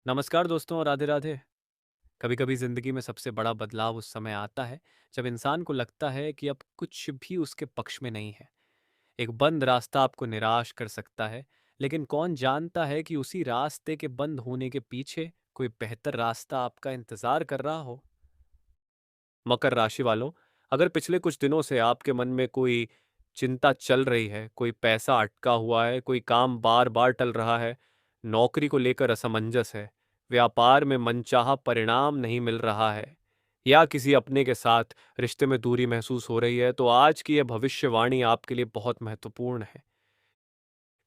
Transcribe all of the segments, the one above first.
नमस्कार दोस्तों और राधे राधे। कभी कभी जिंदगी में सबसे बड़ा बदलाव उस समय आता है जब इंसान को लगता है कि अब कुछ भी उसके पक्ष में नहीं है। एक बंद रास्ता आपको निराश कर सकता है, लेकिन कौन जानता है कि उसी रास्ते के बंद होने के पीछे कोई बेहतर रास्ता आपका इंतजार कर रहा हो। मकर राशि वालों, अगर पिछले कुछ दिनों से आपके मन में कोई चिंता चल रही है, कोई पैसा अटका हुआ है, कोई काम बार बार टल रहा है, नौकरी को लेकर असमंजस है, व्यापार में मनचाहा परिणाम नहीं मिल रहा है, या किसी अपने के साथ रिश्ते में दूरी महसूस हो रही है, तो आज की यह भविष्यवाणी आपके लिए बहुत महत्वपूर्ण है।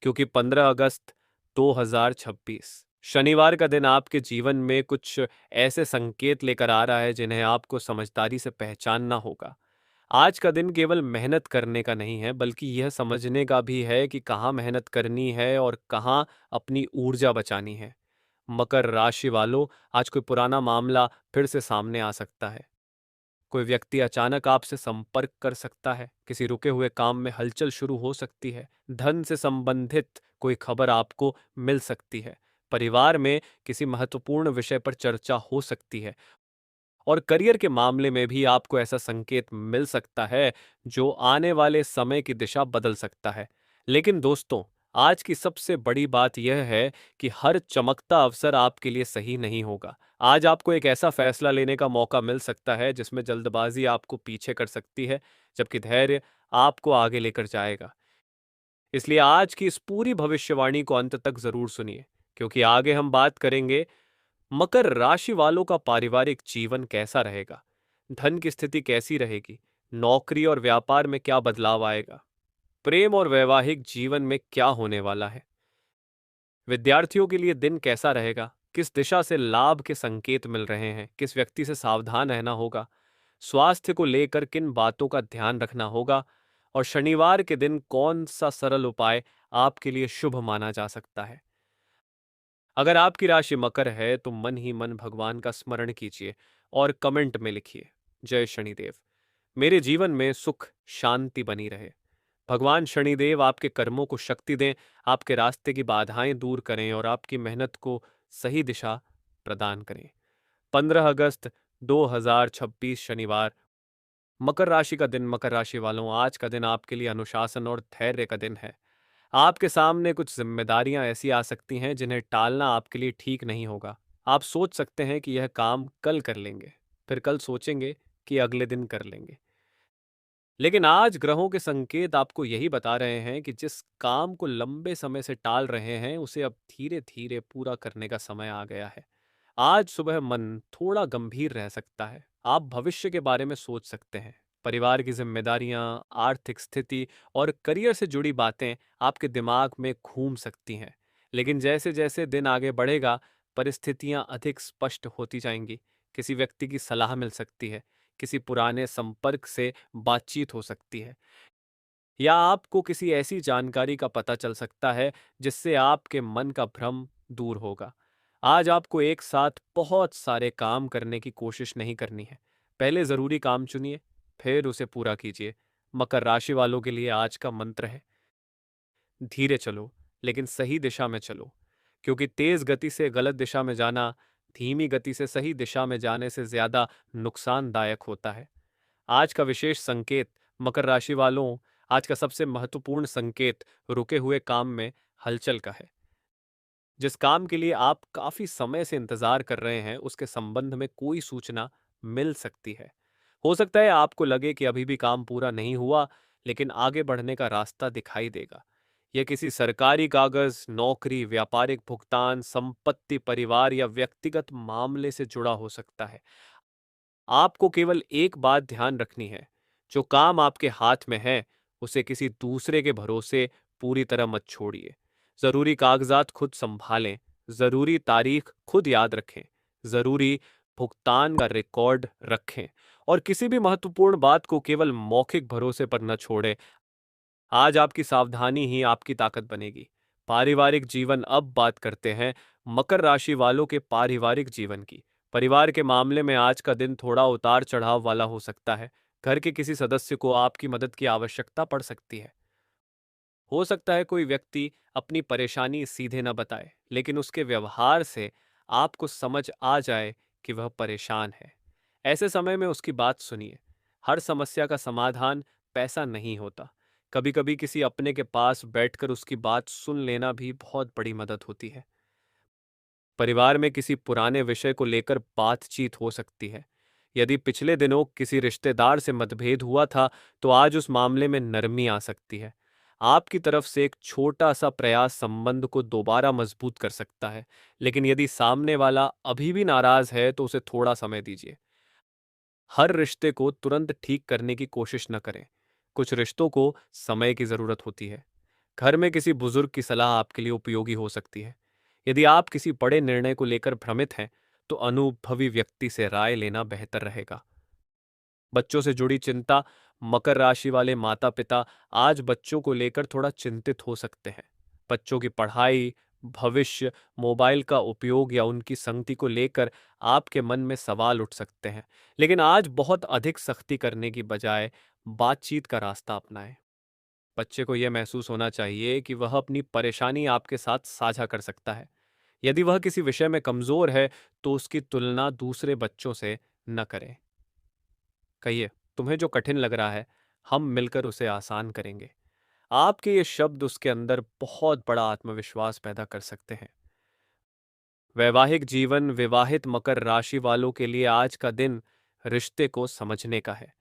क्योंकि 15 अगस्त 2026 शनिवार का दिन आपके जीवन में कुछ ऐसे संकेत लेकर आ रहा है जिन्हें आपको समझदारी से पहचानना होगा। आज का दिन केवल मेहनत करने का नहीं है, बल्कि यह समझने का भी है कि कहाँ मेहनत करनी है और कहाँ अपनी ऊर्जा बचानी है। मकर राशि वालों, आज कोई पुराना मामला फिर से सामने आ सकता है। कोई व्यक्ति अचानक आपसे संपर्क कर सकता है, किसी रुके हुए काम में हलचल शुरू हो सकती है, धन से संबंधित कोई खबर आपको मिल सकती है, परिवार में किसी महत्वपूर्ण विषय पर चर्चा हो सकती है, और करियर के मामले में भी आपको ऐसा संकेत मिल सकता है जो आने वाले समय की दिशा बदल सकता है। लेकिन दोस्तों, आज की सबसे बड़ी बात यह है कि हर चमकता अवसर आपके लिए सही नहीं होगा। आज आपको एक ऐसा फैसला लेने का मौका मिल सकता है जिसमें जल्दबाजी आपको पीछे कर सकती है, जबकि धैर्य आपको आगे लेकर जाएगा। इसलिए आज की इस पूरी भविष्यवाणी को अंत तक जरूर सुनिए, क्योंकि आगे हम बात करेंगे मकर राशि वालों का पारिवारिक जीवन कैसा रहेगा, धन की स्थिति कैसी रहेगी, नौकरी और व्यापार में क्या बदलाव आएगा, प्रेम और वैवाहिक जीवन में क्या होने वाला है, विद्यार्थियों के लिए दिन कैसा रहेगा, किस दिशा से लाभ के संकेत मिल रहे हैं, किस व्यक्ति से सावधान रहना होगा, स्वास्थ्य को लेकर किन बातों का ध्यान रखना होगा, और शनिवार के दिन कौन सा सरल उपाय आपके लिए शुभ माना जा सकता है। अगर आपकी राशि मकर है तो मन ही मन भगवान का स्मरण कीजिए और कमेंट में लिखिए, जय शनिदेव, मेरे जीवन में सुख शांति बनी रहे। भगवान शनिदेव आपके कर्मों को शक्ति दें, आपके रास्ते की बाधाएं दूर करें और आपकी मेहनत को सही दिशा प्रदान करें। 15 अगस्त 2026 शनिवार, मकर राशि का दिन। मकर राशि वालों, आज का दिन आपके लिए अनुशासन और धैर्य का दिन है। आपके सामने कुछ जिम्मेदारियां ऐसी आ सकती हैं जिन्हें टालना आपके लिए ठीक नहीं होगा। आप सोच सकते हैं कि यह काम कल कर लेंगे, फिर कल सोचेंगे कि अगले दिन कर लेंगे। लेकिन आज ग्रहों के संकेत आपको यही बता रहे हैं कि जिस काम को लंबे समय से टाल रहे हैं, उसे अब धीरे धीरे पूरा करने का समय आ गया है। आज सुबह मन थोड़ा गंभीर रह सकता है। आप भविष्य के बारे में सोच सकते हैं। परिवार की जिम्मेदारियां, आर्थिक स्थिति और करियर से जुड़ी बातें आपके दिमाग में घूम सकती हैं। लेकिन जैसे जैसे दिन आगे बढ़ेगा, परिस्थितियां अधिक स्पष्ट होती जाएंगी। किसी व्यक्ति की सलाह मिल सकती है, किसी पुराने संपर्क से बातचीत हो सकती है, या आपको किसी ऐसी जानकारी का पता चल सकता है जिससे आपके मन का भ्रम दूर होगा। आज आपको एक साथ बहुत सारे काम करने की कोशिश नहीं करनी है। पहले जरूरी काम चुनिए, फिर उसे पूरा कीजिए। मकर राशि वालों के लिए आज का मंत्र है, धीरे चलो लेकिन सही दिशा में चलो, क्योंकि तेज गति से गलत दिशा में जाना धीमी गति से सही दिशा में जाने से ज्यादा नुकसानदायक होता है। आज का विशेष संकेत, मकर राशि वालों, आज का सबसे महत्वपूर्ण संकेत रुके हुए काम में हलचल का है। जिस काम के लिए आप काफी समय से इंतजार कर रहे हैं, उसके संबंध में कोई सूचना मिल सकती है। हो सकता है आपको लगे कि अभी भी काम पूरा नहीं हुआ, लेकिन आगे बढ़ने का रास्ता दिखाई देगा। यह किसी सरकारी कागज, नौकरी, व्यापारिक भुगतान, संपत्ति, परिवार या व्यक्तिगत मामले से जुड़ा हो सकता है। आपको केवल एक बात ध्यान रखनी है, जो काम आपके हाथ में है, उसे किसी दूसरे के भरोसे पूरी तरह मत छोड़िए। जरूरी कागजात खुद संभालें, जरूरी तारीख खुद याद रखें, जरूरी भुगतान का रिकॉर्ड रखें, और किसी भी महत्वपूर्ण बात को केवल मौखिक भरोसे पर न छोड़ें। आज आपकी सावधानी ही आपकी ताकत बनेगी। पारिवारिक जीवन, अब बात करते हैं मकर राशि वालों के पारिवारिक जीवन की। परिवार के मामले में आज का दिन थोड़ा उतार चढ़ाव वाला हो सकता है। घर के किसी सदस्य को आपकी मदद की आवश्यकता पड़ सकती है। हो सकता है कोई व्यक्ति अपनी परेशानी सीधे न बताए, लेकिन उसके व्यवहार से आपको समझ आ जाए कि वह परेशान है। ऐसे समय में उसकी बात सुनिए। हर समस्या का समाधान पैसा नहीं होता। कभी कभी किसी अपने के पास बैठकर उसकी बात सुन लेना भी बहुत बड़ी मदद होती है। परिवार में किसी पुराने विषय को लेकर बातचीत हो सकती है। यदि पिछले दिनों किसी रिश्तेदार से मतभेद हुआ था, तो आज उस मामले में नरमी आ सकती है। आपकी तरफ से एक छोटा सा प्रयास संबंध को दोबारा मजबूत कर सकता है। लेकिन यदि सामने वाला अभी भी नाराज है, तो उसे थोड़ा समय दीजिए। हर रिश्ते को तुरंत ठीक करने की कोशिश न करें। कुछ रिश्तों को समय की जरूरत होती है। घर में किसी बुजुर्ग की सलाह आपके लिए उपयोगी हो सकती है। यदि आप किसी बड़े निर्णय को लेकर भ्रमित हैं, तो अनुभवी व्यक्ति से राय लेना बेहतर रहेगा। बच्चों से जुड़ी चिंता। मकर राशि वाले माता पिता आज बच्चों को लेकर थोड़ा चिंतित हो सकते हैं। बच्चों की पढ़ाई, भविष्य, मोबाइल का उपयोग या उनकी संगति को लेकर आपके मन में सवाल उठ सकते हैं। लेकिन आज बहुत अधिक सख्ती करने की बजाय बातचीत का रास्ता अपनाएं। बच्चे को यह महसूस होना चाहिए कि वह अपनी परेशानी आपके साथ साझा कर सकता है। यदि वह किसी विषय में कमजोर है, तो उसकी तुलना दूसरे बच्चों से न करें। कहिए, तुम्हें जो कठिन लग रहा है, हम मिलकर उसे आसान करेंगे। आपके ये शब्द उसके अंदर बहुत बड़ा आत्मविश्वास पैदा कर सकते हैं। वैवाहिक जीवन। विवाहित मकर राशि वालों के लिए आज का दिन रिश्ते को समझने का है।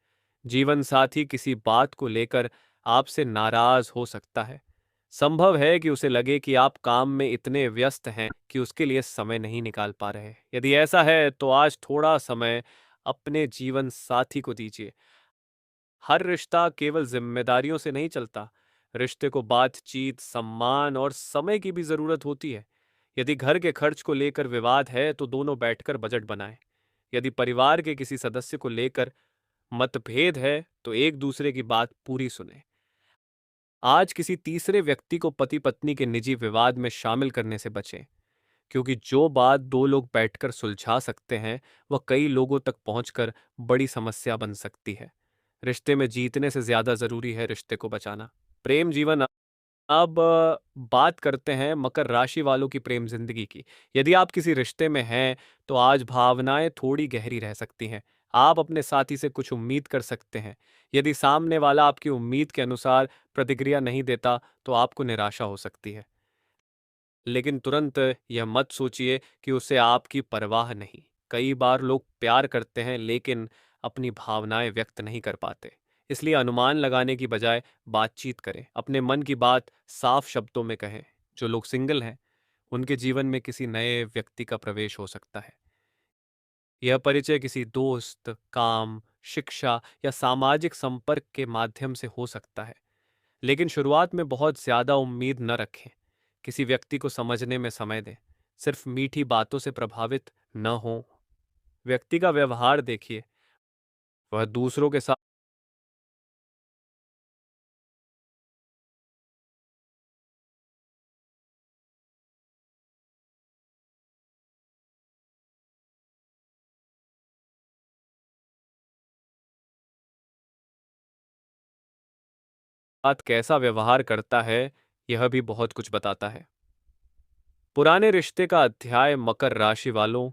जीवन साथी किसी बात को लेकर आपसे नाराज हो सकता है। संभव है कि उसे लगे कि आप काम में इतने व्यस्त हैं कि उसके लिए समय नहीं निकाल पा रहे। यदि ऐसा है, तो आज थोड़ा समय अपने जीवन साथी को दीजिए। हर रिश्ता केवल जिम्मेदारियों से नहीं चलता। रिश्ते को बातचीत, सम्मान और समय की भी जरूरत होती है। यदि घर के खर्च को लेकर विवाद है, तो दोनों बैठकर बजट बनाएं। यदि परिवार के किसी सदस्य को लेकर मतभेद है, तो एक दूसरे की बात पूरी सुने। आज किसी तीसरे व्यक्ति को पति पत्नी के निजी विवाद में शामिल करने से बचें, क्योंकि जो बात दो लोग बैठकर सुलझा सकते हैं, वह कई लोगों तक पहुंचकर बड़ी समस्या बन सकती है। रिश्ते में जीतने से ज्यादा जरूरी है रिश्ते को बचाना। प्रेम जीवन। अब बात करते हैं मकर राशि वालों की प्रेम जिंदगी की। यदि आप किसी रिश्ते में हैं, तो आज भावनाएं थोड़ी गहरी रह सकती हैं। आप अपने साथी से कुछ उम्मीद कर सकते हैं। यदि सामने वाला आपकी उम्मीद के अनुसार प्रतिक्रिया नहीं देता, तो आपको निराशा हो सकती है। लेकिन तुरंत यह मत सोचिए कि उसे आपकी परवाह नहीं। कई बार लोग प्यार करते हैं, लेकिन अपनी भावनाएं व्यक्त नहीं कर पाते। इसलिए अनुमान लगाने की बजाय बातचीत करें। अपने मन की बात साफ शब्दों में कहें। जो लोग सिंगल हैं, उनके जीवन में किसी नए व्यक्ति का प्रवेश हो सकता है। यह परिचय किसी दोस्त, काम, शिक्षा या सामाजिक संपर्क के माध्यम से हो सकता है। लेकिन शुरुआत में बहुत ज्यादा उम्मीद न रखें। किसी व्यक्ति को समझने में समय दें। सिर्फ मीठी बातों से प्रभावित न हो। व्यक्ति का व्यवहार देखिए। वह दूसरों के साथ कैसा व्यवहार करता है, यह भी बहुत कुछ बताता है। पुराने रिश्ते का अध्याय। मकर राशि वालों,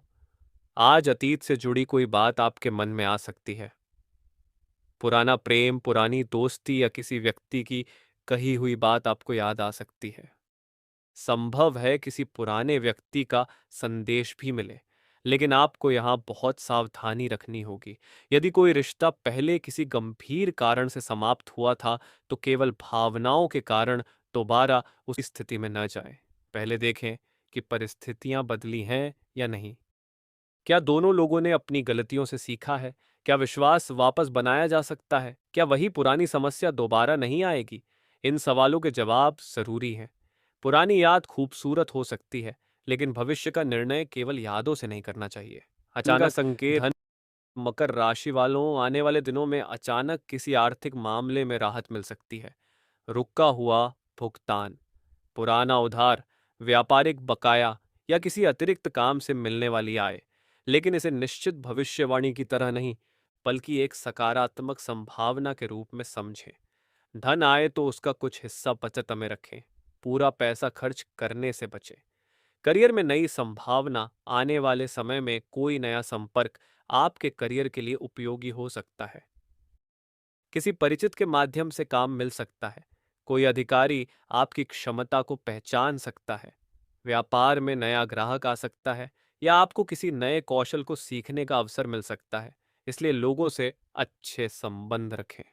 आज अतीत से जुड़ी कोई बात आपके मन में आ सकती है। पुराना प्रेम, पुरानी दोस्ती या किसी व्यक्ति की कही हुई बात आपको याद आ सकती है। संभव है किसी पुराने व्यक्ति का संदेश भी मिले। लेकिन आपको यहाँ बहुत सावधानी रखनी होगी। यदि कोई रिश्ता पहले किसी गंभीर कारण से समाप्त हुआ था, तो केवल भावनाओं के कारण दोबारा उस स्थिति में न जाएं। पहले देखें कि परिस्थितियां बदली हैं या नहीं। क्या दोनों लोगों ने अपनी गलतियों से सीखा है? क्या विश्वास वापस बनाया जा सकता है? क्या वही पुरानी समस्या दोबारा नहीं आएगी? इन सवालों के जवाब जरूरी हैं। पुरानी याद खूबसूरत हो सकती है, लेकिन भविष्य का निर्णय केवल यादों से नहीं करना चाहिए। अचानक संकेत। धन। मकर राशि वालों, आने वाले दिनों में अचानक किसी आर्थिक मामले में राहत मिल सकती है। रुका हुआ भुगतान, पुराना उधार, व्यापारिक बकाया या किसी अतिरिक्त काम से मिलने वाली आय। लेकिन इसे निश्चित भविष्यवाणी की तरह नहीं, बल्कि एक सकारात्मक संभावना के रूप में समझें। धन आए तो उसका कुछ हिस्सा बचत में रखें। पूरा पैसा खर्च करने से बचें। करियर में नई संभावना, आने वाले समय में कोई नया संपर्क आपके करियर के लिए उपयोगी हो सकता है। किसी परिचित के माध्यम से काम मिल सकता है। कोई अधिकारी आपकी क्षमता को पहचान सकता है। व्यापार में नया ग्राहक आ सकता है या आपको किसी नए कौशल को सीखने का अवसर मिल सकता है। इसलिए लोगों से अच्छे संबंध रखें।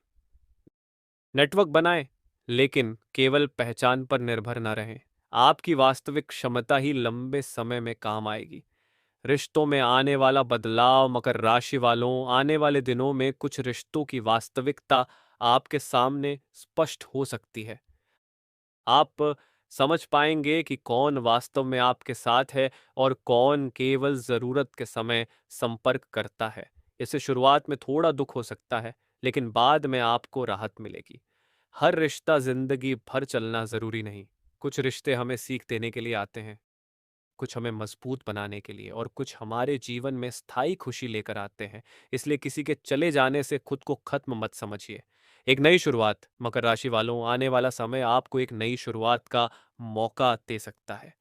नेटवर्क बनाएं, लेकिन केवल पहचान पर निर्भर न रहें। आपकी वास्तविक क्षमता ही लंबे समय में काम आएगी। रिश्तों में आने वाला बदलाव, मकर राशि वालों, आने वाले दिनों में कुछ रिश्तों की वास्तविकता आपके सामने स्पष्ट हो सकती है। आप समझ पाएंगे कि कौन वास्तव में आपके साथ है और कौन केवल जरूरत के समय संपर्क करता है। इसे शुरुआत में थोड़ा दुख हो सकता है, लेकिन बाद में आपको राहत मिलेगी। हर रिश्ता जिंदगी भर चलना जरूरी नहीं। कुछ रिश्ते हमें सीख देने के लिए आते हैं, कुछ हमें मजबूत बनाने के लिए, और कुछ हमारे जीवन में स्थायी खुशी लेकर आते हैं। इसलिए किसी के चले जाने से खुद को खत्म मत समझिए। एक नई शुरुआत, मकर राशि वालों, आने वाला समय आपको एक नई शुरुआत का मौका दे सकता है।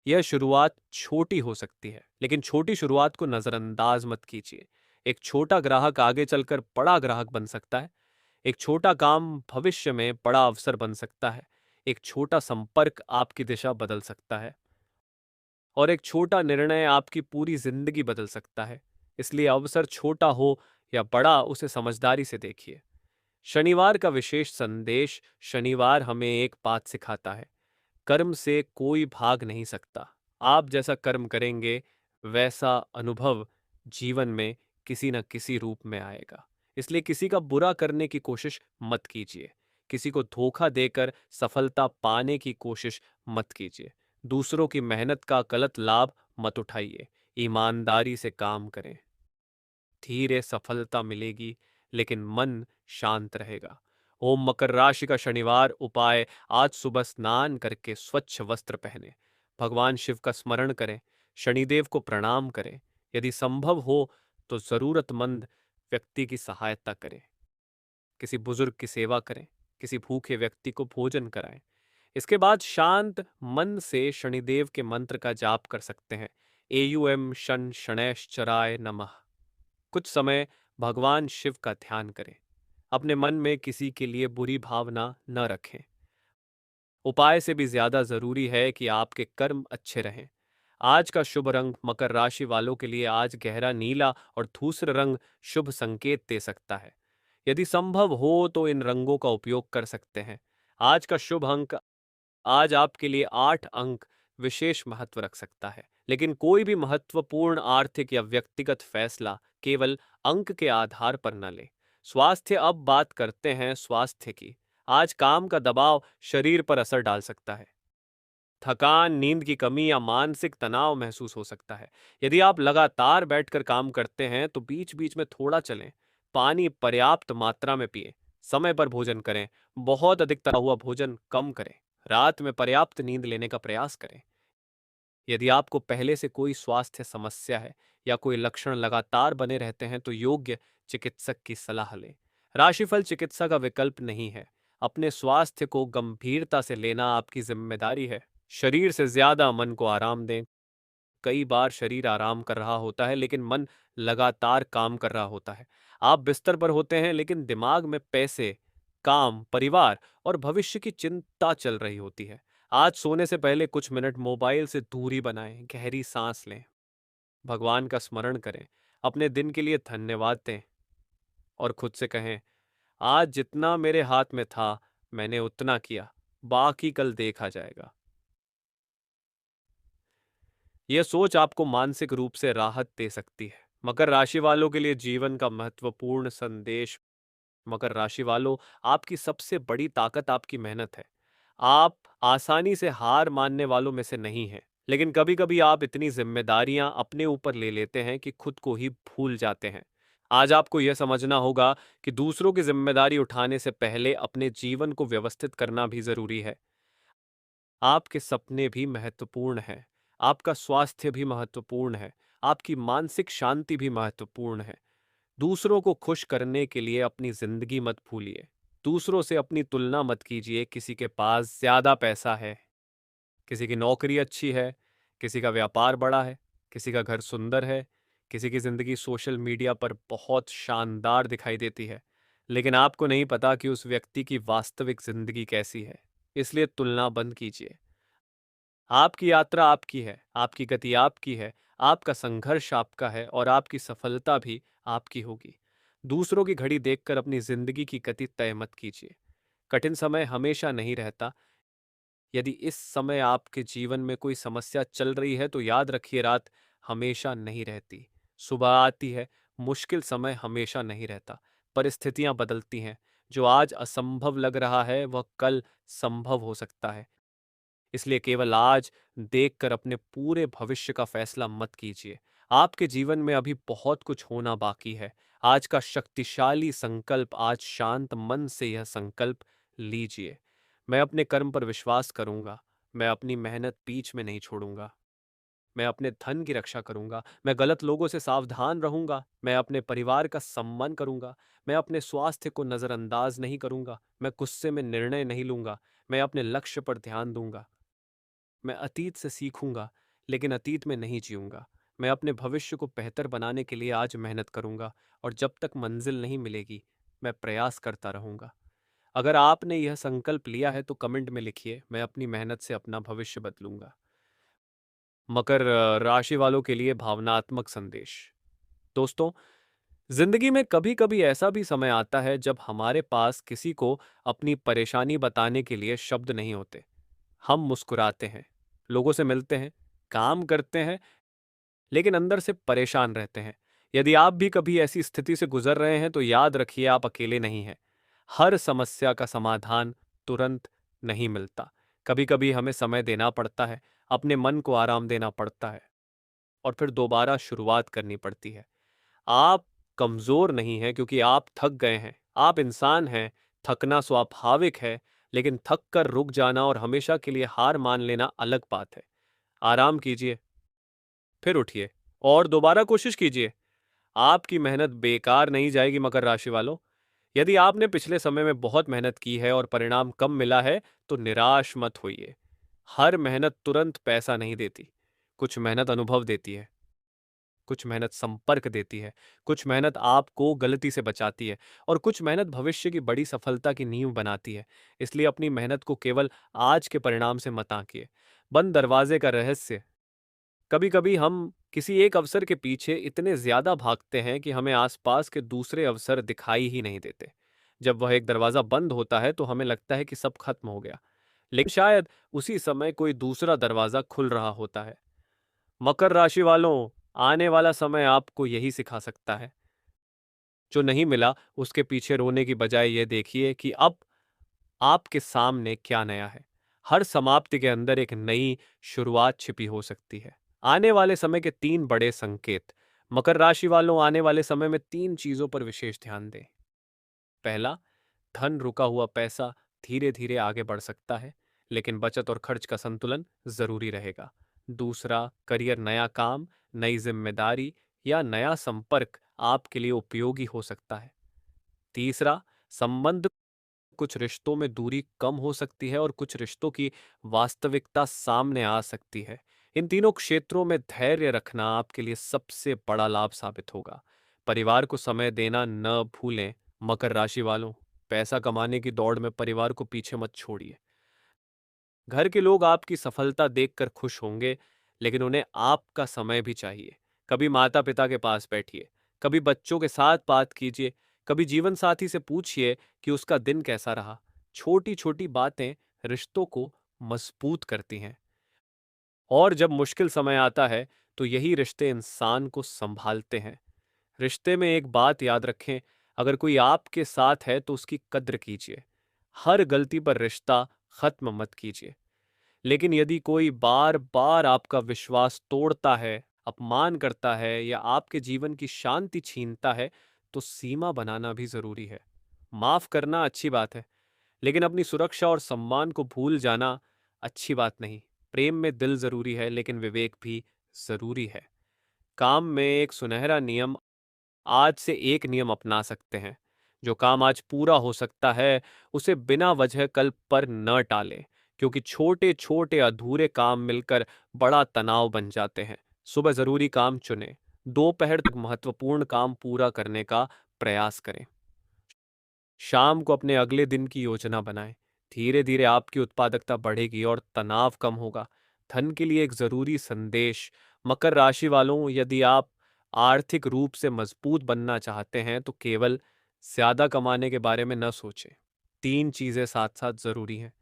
यह शुरुआत छोटी हो सकती है, लेकिन छोटी शुरुआत को नजरअंदाज मत कीजिए। एक छोटा ग्राहक आगे चलकर बड़ा ग्राहक बन सकता है। एक छोटा काम भविष्य में बड़ा अवसर बन सकता है। एक छोटा संपर्क आपकी दिशा बदल सकता है, और एक छोटा निर्णय आपकी पूरी जिंदगी बदल सकता है। इसलिए अवसर छोटा हो या बड़ा, उसे समझदारी से देखिए। शनिवार का विशेष संदेश। शनिवार हमें एक बात सिखाता है, कर्म से कोई भाग नहीं सकता। आप जैसा कर्म करेंगे, वैसा अनुभव जीवन में किसी न किसी रूप में आएगा। इसलिए किसी का बुरा करने की कोशिश मत कीजिए। किसी को धोखा देकर सफलता पाने की कोशिश मत कीजिए। दूसरों की मेहनत का गलत लाभ मत उठाइए। ईमानदारी से काम करें। धीरे सफलता मिलेगी, लेकिन मन शांत रहेगा। ओम मकर राशि का शनिवार उपाय। आज सुबह स्नान करके स्वच्छ वस्त्र पहने, भगवान शिव का स्मरण करें, शनिदेव को प्रणाम करें। यदि संभव हो तो जरूरतमंद व्यक्ति की सहायता करें। किसी बुजुर्ग की सेवा करें, किसी भूखे व्यक्ति को भोजन कराएं। इसके बाद शांत मन से शनिदेव के मंत्र का जाप कर सकते हैं। एयुएम शन शनैश्चराय नमः। कुछ समय भगवान शिव का ध्यान करें। अपने मन में किसी के लिए बुरी भावना न रखें। उपाय से भी ज्यादा जरूरी है कि आपके कर्म अच्छे रहें। आज का शुभ रंग, मकर राशि वालों के लिए आज गहरा नीला और धूसर रंग शुभ संकेत दे सकता है। यदि संभव हो तो इन रंगों का उपयोग कर सकते हैं। आज का शुभ अंक, आज आपके लिए 8 अंक विशेष महत्व रख सकता है। लेकिन कोई भी महत्वपूर्ण आर्थिक या व्यक्तिगत फैसला केवल अंक के आधार पर न ले। स्वास्थ्य, अब बात करते हैं स्वास्थ्य की। आज काम का दबाव शरीर पर असर डाल सकता है। थकान, नींद की कमी या मानसिक तनाव महसूस हो सकता है। यदि आप लगातार बैठकर काम करते हैं तो बीच बीच में थोड़ा चलें। पानी पर्याप्त मात्रा में पिएं। समय पर भोजन करें। बहुत अधिक तला हुआ भोजन कम करें। रात में पर्याप्त नींद लेने का प्रयास करें। यदि आपको पहले से कोई स्वास्थ्य समस्या है या कोई लक्षण लगातार बने रहते हैं तो योग्य चिकित्सक की सलाह लें। राशिफल चिकित्सा का विकल्प नहीं है। अपने स्वास्थ्य को गंभीरता से लेना आपकी जिम्मेदारी है। शरीर से ज्यादा मन को आराम दें। कई बार शरीर आराम कर रहा होता है, लेकिन मन लगातार काम कर रहा होता है। आप बिस्तर पर होते हैं, लेकिन दिमाग में पैसे, काम, परिवार और भविष्य की चिंता चल रही होती है। आज सोने से पहले कुछ मिनट मोबाइल से दूरी बनाएं, गहरी सांस लें, भगवान का स्मरण करें, अपने दिन के लिए धन्यवाद दें और खुद से कहें, आज जितना मेरे हाथ में था मैंने उतना किया, बाकी कल देखा जाएगा। यह सोच आपको मानसिक रूप से राहत दे सकती है। मकर राशि वालों के लिए जीवन का महत्वपूर्ण संदेश। मकर राशि वालों, आपकी सबसे बड़ी ताकत आपकी मेहनत है। आप आसानी से हार मानने वालों में से नहीं हैं, लेकिन कभी-कभी आप इतनी जिम्मेदारियां अपने ऊपर ले लेते हैं कि खुद को ही भूल जाते हैं। आज आपको यह समझना होगा कि दूसरों की जिम्मेदारी उठाने से पहले अपने जीवन को व्यवस्थित करना भी जरूरी है। आपके सपने भी महत्वपूर्ण हैं, आपका स्वास्थ्य भी महत्वपूर्ण है, आपकी मानसिक शांति भी महत्वपूर्ण है। दूसरों को खुश करने के लिए अपनी जिंदगी मत भूलिए। दूसरों से अपनी तुलना मत कीजिए। किसी के पास ज्यादा पैसा है, किसी की नौकरी अच्छी है, किसी का व्यापार बड़ा है, किसी का घर सुंदर है, किसी की ज़िंदगी सोशल मीडिया पर बहुत शानदार दिखाई देती है, लेकिन आपको नहीं पता कि उस व्यक्ति की वास्तविक ज़िंदगी कैसी है। इसलिए तुलना बंद कीजिए। आपकी यात्रा आपकी है, आपकी गति आपकी है, आपका संघर्ष आपका है और आपकी सफलता भी आपकी होगी। दूसरों की घड़ी देखकर अपनी ज़िंदगी की गति तय मत कीजिए। कठिन समय हमेशा नहीं रहता। यदि इस समय आपके जीवन में कोई समस्या चल रही है तो याद रखिए, रात हमेशा नहीं रहती। सुबह आती है। मुश्किल समय हमेशा नहीं रहता। परिस्थितियां बदलती हैं। जो आज असंभव लग रहा है वह कल संभव हो सकता है। इसलिए केवल आज देखकर अपने पूरे भविष्य का फैसला मत कीजिए। आपके जीवन में अभी बहुत कुछ होना बाकी है। आज का शक्तिशाली संकल्प, आज शांत मन से यह संकल्प लीजिए। मैं अपने कर्म पर विश्वास करूंगा। मैं अपनी मेहनत बीच में नहीं छोड़ूंगा। मैं अपने धन की रक्षा करूंगा। मैं गलत लोगों से सावधान रहूंगा। मैं अपने परिवार का सम्मान करूंगा। मैं अपने स्वास्थ्य को नजरअंदाज नहीं करूंगा। मैं गुस्से में निर्णय नहीं लूंगा। मैं अपने लक्ष्य पर ध्यान दूंगा। मैं अतीत से सीखूंगा, लेकिन अतीत में नहीं जीऊंगा। मैं अपने भविष्य को बेहतर बनाने के लिए आज मेहनत करूंगा और जब तक मंजिल नहीं मिलेगी, मैं प्रयास करता रहूंगा। अगर आपने यह संकल्प लिया है तो कमेंट में लिखिए, मैं अपनी मेहनत से अपना भविष्य बदलूंगा। मकर राशि वालों के लिए भावनात्मक संदेश। दोस्तों, जिंदगी में कभी कभी ऐसा भी समय आता है जब हमारे पास किसी को अपनी परेशानी बताने के लिए शब्द नहीं होते। हम मुस्कुराते हैं, लोगों से मिलते हैं, काम करते हैं, लेकिन अंदर से परेशान रहते हैं। यदि आप भी कभी ऐसी स्थिति से गुजर रहे हैं तो याद रखिए, आप अकेले नहीं हैं। हर समस्या का समाधान तुरंत नहीं मिलता। कभी कभी हमें समय देना पड़ता है, अपने मन को आराम देना पड़ता है और फिर दोबारा शुरुआत करनी पड़ती है। आप कमजोर नहीं हैं क्योंकि आप थक गए हैं। आप इंसान हैं। थकना स्वाभाविक है, लेकिन थक कर रुक जाना और हमेशा के लिए हार मान लेना अलग बात है। आराम कीजिए, फिर उठिए और दोबारा कोशिश कीजिए। आपकी मेहनत बेकार नहीं जाएगी मकर राशि वालों। यदि आपने पिछले समय में बहुत मेहनत की है और परिणाम कम मिला है तो निराश मत होइए। हर मेहनत तुरंत पैसा नहीं देती। कुछ मेहनत अनुभव देती है, कुछ मेहनत संपर्क देती है, कुछ मेहनत आपको गलती से बचाती है और कुछ मेहनत भविष्य की बड़ी सफलता की नींव बनाती है। इसलिए अपनी मेहनत को केवल आज के परिणाम से मत आंकिए। बंद दरवाजे का रहस्य। कभी कभी हम किसी एक अवसर के पीछे इतने ज्यादा भागते हैं कि हमें आसपास के दूसरे अवसर दिखाई ही नहीं देते। जब वह एक दरवाजा बंद होता है तो हमें लगता है कि सब खत्म हो गया, लेकिन शायद उसी समय कोई दूसरा दरवाजा खुल रहा होता है। मकर राशि वालों, आने वाला समय आपको यही सिखा सकता है। जो नहीं मिला उसके पीछे रोने की बजाय ये देखिए कि अब आपके सामने क्या नया है। हर समाप्ति के अंदर एक नई शुरुआत छिपी हो सकती है। आने वाले समय के तीन बड़े संकेत। मकर राशि वालों, आने वाले समय में तीन चीजों पर विशेष ध्यान दें। पहला, धन रुका हुआ पैसा धीरे धीरे आगे बढ़ सकता है, लेकिन बचत और खर्च का संतुलन जरूरी रहेगा। दूसरा, करियर, नया काम, नई जिम्मेदारी या नया संपर्क आपके लिए उपयोगी हो सकता है। तीसरा, संबंध, कुछ रिश्तों में दूरी कम हो सकती है और कुछ रिश्तों की वास्तविकता सामने आ सकती है। इन तीनों क्षेत्रों में धैर्य रखना आपके लिए सबसे बड़ा लाभ साबित होगा। परिवार को समय देना न भूलें। मकर राशि वालों, पैसा कमाने की दौड़ में परिवार को पीछे मत छोड़िए। घर के लोग आपकी सफलता देखकर खुश होंगे, लेकिन उन्हें आपका समय भी चाहिए। कभी माता पिता के पास बैठिए, कभी बच्चों के साथ बात कीजिए, कभी जीवन साथी से पूछिए कि उसका दिन कैसा रहा। छोटी छोटी बातें रिश्तों को मजबूत करती हैं और जब मुश्किल समय आता है तो यही रिश्ते इंसान को संभालते हैं। रिश्ते में एक बात याद रखें, अगर कोई आपके साथ है तो उसकी कद्र कीजिए। हर गलती पर रिश्ता खत्म मत कीजिए, लेकिन यदि कोई बार बार आपका विश्वास तोड़ता है, अपमान करता है या आपके जीवन की शांति छीनता है, तो सीमा बनाना भी जरूरी है। माफ करना अच्छी बात है, लेकिन अपनी सुरक्षा और सम्मान को भूल जाना अच्छी बात नहीं। प्रेम में दिल जरूरी है, लेकिन विवेक भी जरूरी है। काम में एक सुनहरा नियम, आज से एक नियम अपना सकते हैं। जो काम आज पूरा हो सकता है उसे बिना वजह कल पर न टालें, क्योंकि छोटे छोटे अधूरे काम मिलकर बड़ा तनाव बन जाते हैं। सुबह जरूरी काम चुनें, दोपहर तक महत्वपूर्ण काम पूरा करने का प्रयास करें। शाम को अपने अगले दिन की योजना बनाएं। धीरे धीरे आपकी उत्पादकता बढ़ेगी और तनाव कम होगा। धन के लिए एक जरूरी संदेश। मकर राशि वालों, यदि आप आर्थिक रूप से मजबूत बनना चाहते हैं तो केवल ज्यादा कमाने के बारे में न सोचें। तीन चीजें साथ साथ जरूरी हैं: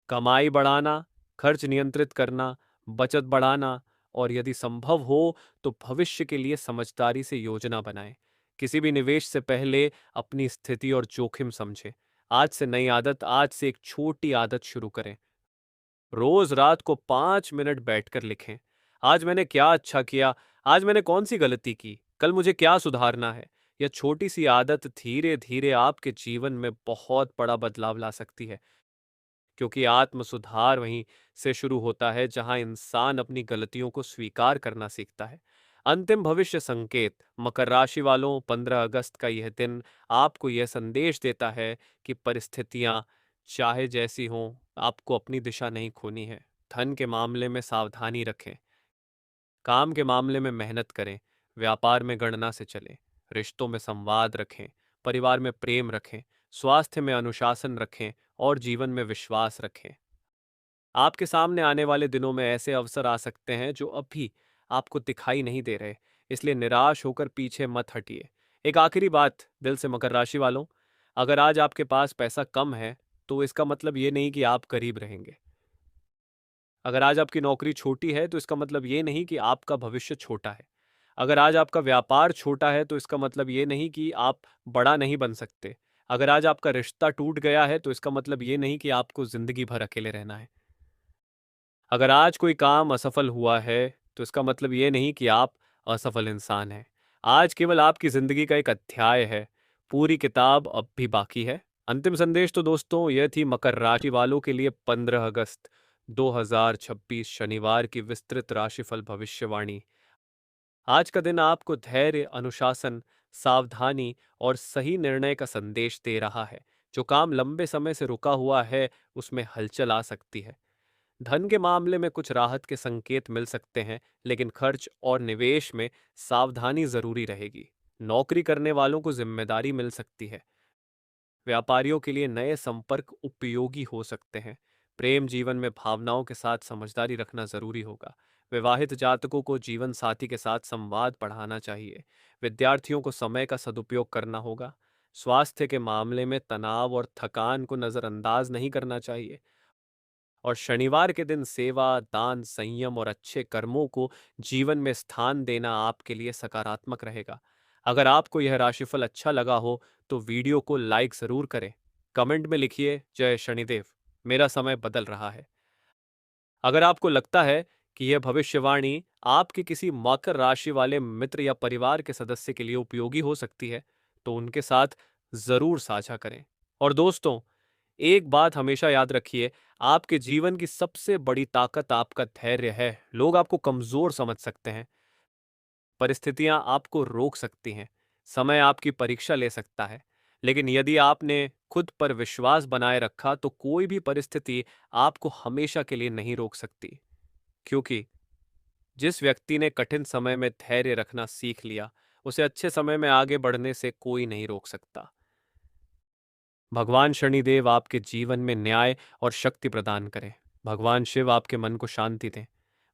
कमाई बढ़ाना, खर्च नियंत्रित करना, बचत बढ़ाना, और यदि संभव हो तो भविष्य के लिए समझदारी से योजना बनाएं। किसी भी निवेश से पहले अपनी स्थिति और जोखिम समझें। आज से नई आदत, आज से एक छोटी आदत शुरू करें। रोज रात को 5 मिनट बैठकर लिखें, आज मैंने क्या अच्छा किया, आज मैंने कौन सी गलती की, कल मुझे क्या सुधारना है। यह छोटी सी आदत धीरे धीरे आपके जीवन में बहुत बड़ा बदलाव ला सकती है, क्योंकि आत्म सुधार वहीं से शुरू होता है जहां इंसान अपनी गलतियों को स्वीकार करना सीखता है। अंतिम भविष्य संकेत। मकर राशि वालों, 15 अगस्त का यह दिन आपको यह संदेश देता है कि परिस्थितियां चाहे जैसी हों, आपको अपनी दिशा नहीं खोनी है। धन के मामले में सावधानी रखें, काम के मामले में मेहनत करें, व्यापार में गणना से चलें, रिश्तों में संवाद रखें, परिवार में प्रेम रखें, स्वास्थ्य में अनुशासन रखें और जीवन में विश्वास रखें। आपके सामने आने वाले दिनों में ऐसे अवसर आ सकते हैं जो अभी आपको दिखाई नहीं दे रहे, इसलिए निराश होकर पीछे मत हटिए। एक आखिरी बात दिल से मकर राशि वालों, अगर आज आपके पास पैसा कम है तो इसका मतलब ये नहीं कि आप गरीब रहेंगे। अगर आज आपकी नौकरी छोटी है तो इसका मतलब ये नहीं कि आपका भविष्य छोटा है। अगर आज आपका व्यापार छोटा है तो इसका मतलब ये नहीं कि आप बड़ा नहीं बन सकते। अगर आज आपका रिश्ता टूट गया है तो इसका मतलब ये नहीं कि आपको जिंदगी भर अकेले रहना है। अगर आज कोई काम असफल हुआ है तो इसका मतलब ये नहीं कि आप असफल इंसान हैं। आज केवल आपकी जिंदगी का एक अध्याय है, पूरी किताब अब भी बाकी है। अंतिम संदेश तो दोस्तों यह थी मकर राशि वालों के लिए 15 अगस्त 2026 शनिवार की विस्तृत राशिफल भविष्यवाणी। आज का दिन आपको धैर्य, अनुशासन, सावधानी और सही निर्णय का संदेश दे रहा है। जो काम लंबे समय से रुका हुआ है उसमें हलचल आ सकती है। धन के मामले में कुछ राहत के संकेत मिल सकते हैं, लेकिन खर्च और निवेश में सावधानी जरूरी रहेगी। नौकरी करने वालों को जिम्मेदारी मिल सकती है। व्यापारियों के लिए नए संपर्क उपयोगी हो सकते हैं। प्रेम जीवन में भावनाओं के साथ समझदारी रखना जरूरी होगा। विवाहित जातकों को जीवन साथी के साथ संवाद बढ़ाना चाहिए। विद्यार्थियों को समय का सदुपयोग करना होगा। स्वास्थ्य के मामले में तनाव और थकान को नजरअंदाज नहीं करना चाहिए। और शनिवार के दिन सेवा, दान, संयम और अच्छे कर्मों को जीवन में स्थान देना आपके लिए सकारात्मक रहेगा। अगर आपको यह राशिफल अच्छा लगा हो तो वीडियो को लाइक जरूर करें। कमेंट में लिखिए जय शनिदेव, मेरा समय बदल रहा है। अगर आपको लगता है कि यह भविष्यवाणी आपके किसी मकर राशि वाले मित्र या परिवार के सदस्य के लिए उपयोगी हो सकती है तो उनके साथ जरूर साझा करें। और दोस्तों, एक बात हमेशा याद रखिए, आपके जीवन की सबसे बड़ी ताकत आपका धैर्य है। लोग आपको कमजोर समझ सकते हैं, परिस्थितियां आपको रोक सकती हैं, समय आपकी परीक्षा ले सकता है, लेकिन यदि आपने खुद पर विश्वास बनाए रखा तो कोई भी परिस्थिति आपको हमेशा के लिए नहीं रोक सकती। क्योंकि जिस व्यक्ति ने कठिन समय में धैर्य रखना सीख लिया, उसे अच्छे समय में आगे बढ़ने से कोई नहीं रोक सकता। भगवान शनिदेव आपके जीवन में न्याय और शक्ति प्रदान करें। भगवान शिव आपके मन को शांति दें।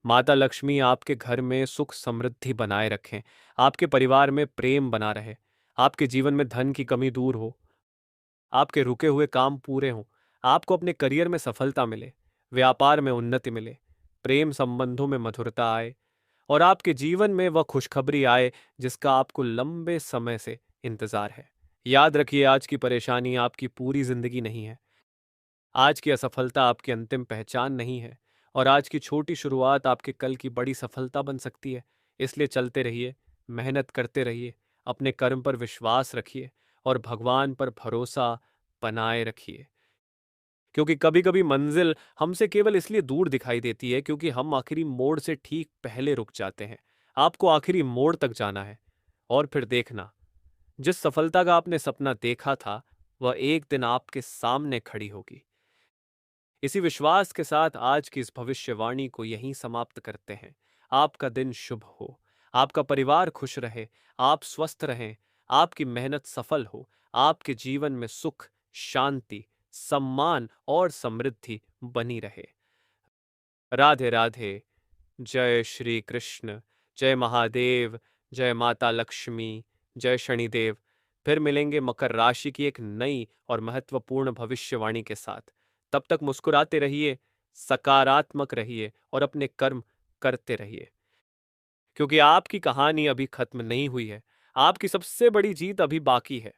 माता लक्ष्मी आपके घर में सुख समृद्धि बनाए रखें। आपके परिवार में प्रेम बना रहे। आपके जीवन में धन की कमी दूर हो। आपके रुके हुए काम पूरे हों। आपको अपने करियर में सफलता मिले, व्यापार में उन्नति मिले, प्रेम संबंधों में मधुरता आए और आपके जीवन में वह खुशखबरी आए जिसका आपको लंबे समय से इंतजार है। याद रखिए, आज की परेशानी आपकी पूरी जिंदगी नहीं है। आज की असफलता आपकी अंतिम पहचान नहीं है और आज की छोटी शुरुआत आपके कल की बड़ी सफलता बन सकती है। इसलिए चलते रहिए, मेहनत करते रहिए, अपने कर्म पर विश्वास रखिए और भगवान पर भरोसा बनाए रखिए। क्योंकि कभी कभी मंजिल हमसे केवल इसलिए दूर दिखाई देती है क्योंकि हम आखिरी मोड़ से ठीक पहले रुक जाते हैं। आपको आखिरी मोड़ तक जाना है और फिर देखना, जिस सफलता का आपने सपना देखा था वह एक दिन आपके सामने खड़ी होगी। इसी विश्वास के साथ आज की इस भविष्यवाणी को यहीं समाप्त करते हैं। आपका दिन शुभ हो, आपका परिवार खुश रहे, आप स्वस्थ रहें, आपकी मेहनत सफल हो, आपके जीवन में सुख, शांति, सम्मान और समृद्धि बनी रहे। राधे राधे। जय श्री कृष्ण। जय महादेव। जय माता लक्ष्मी। जय शनिदेव। फिर मिलेंगे मकर राशि की एक नई और महत्वपूर्ण भविष्यवाणी के साथ। तब तक मुस्कुराते रहिए, सकारात्मक रहिए और अपने कर्म करते रहिए, क्योंकि आपकी कहानी अभी खत्म नहीं हुई है। आपकी सबसे बड़ी जीत अभी बाकी है।